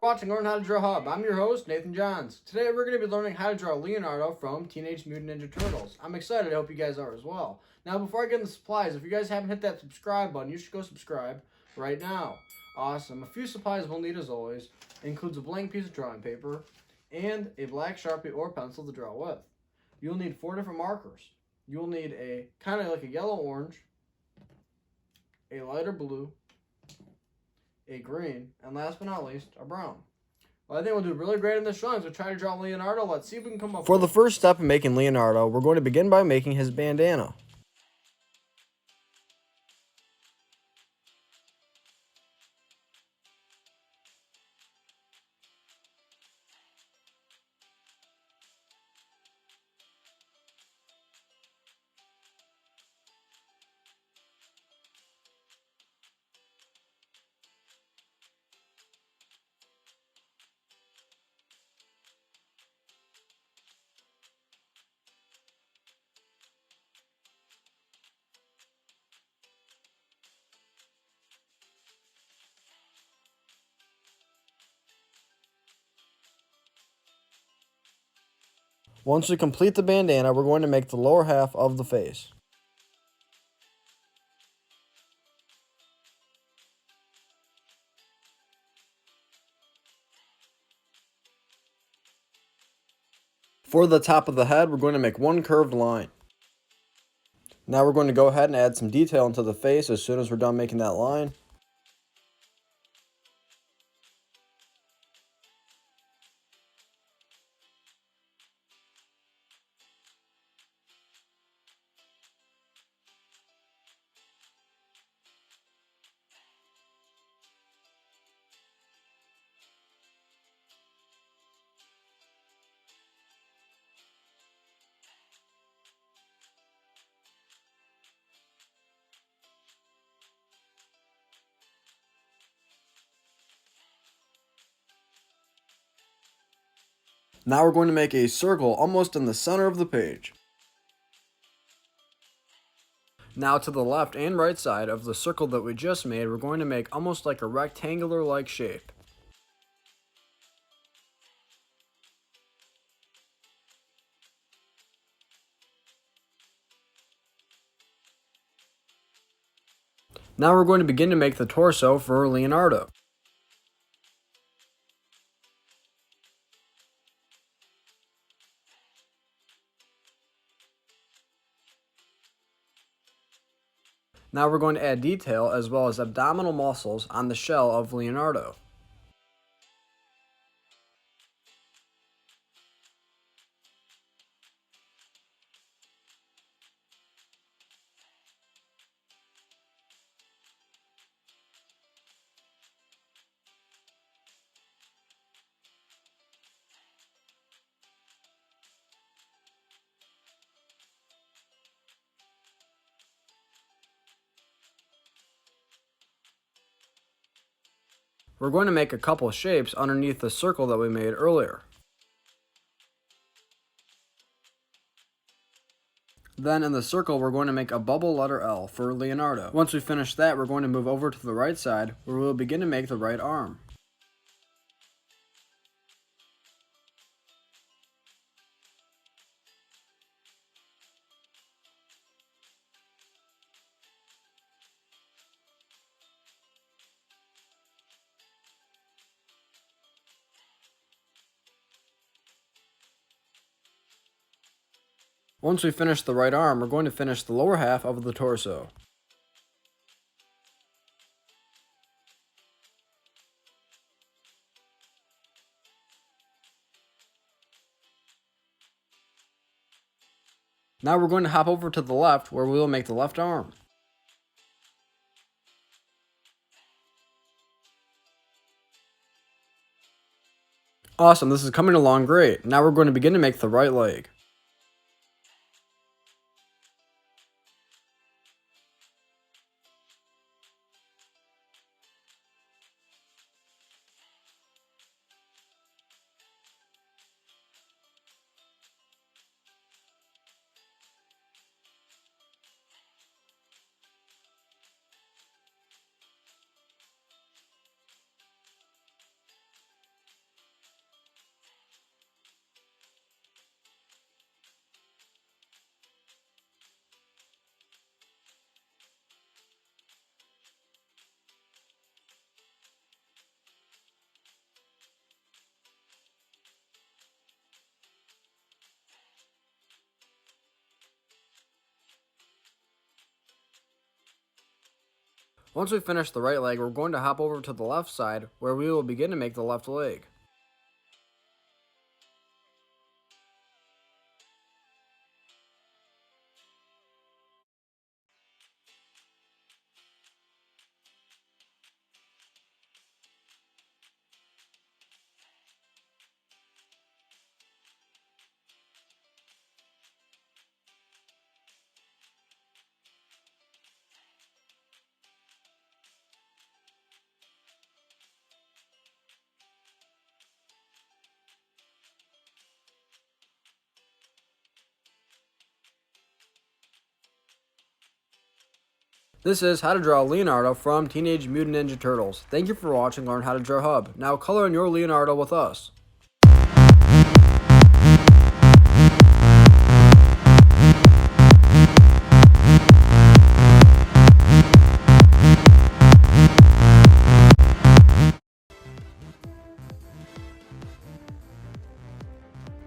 Watching Learn How to Draw Hub. I'm your host, Nathan Johns. Today we're going to be learning how to draw Leonardo from Teenage Mutant Ninja Turtles. I'm excited, I hope you guys are as well. Now before I get into the supplies, if you guys haven't hit that subscribe button, you should go subscribe right now. Awesome. A few supplies we'll need as always includes a blank piece of drawing paper and a black Sharpie or pencil to draw with. You'll need 4 different markers. You'll need a kind of like a yellow-orange, a lighter blue, a green, and last but not least, a brown. Well, I think we'll do really great in this drawing, so try to draw Leonardo. Let's see if we can come up For the first step in making Leonardo, we're going to begin by making his bandana. Once we complete the bandana, we're going to make the lower half of the face. For the top of the head, we're going to make one curved line. Now we're going to go ahead and add some detail into the face as soon as we're done making that line. Now we're going to make a circle almost in the center of the page. Now to the left and right side of the circle that we just made, we're going to make almost like a rectangular-like shape. Now we're going to begin to make the torso for Leonardo. Now we're going to add detail as well as abdominal muscles on the shell of Leonardo. We're going to make a couple shapes underneath the circle that we made earlier. Then in the circle, we're going to make a bubble letter L for Leonardo. Once we finish that, we're going to move over to the right side, where we'll begin to make the right arm. Once we finish the right arm, we're going to finish the lower half of the torso. Now we're going to hop over to the left, where we will make the left arm. Awesome, this is coming along great. Now we're going to begin to make the right leg. Once we finish the right leg, we're going to hop over to the left side where we will begin to make the left leg. This is how to draw Leonardo from Teenage Mutant Ninja Turtles. Thank you for watching Learn How to Draw Hub. Now color in your Leonardo with us.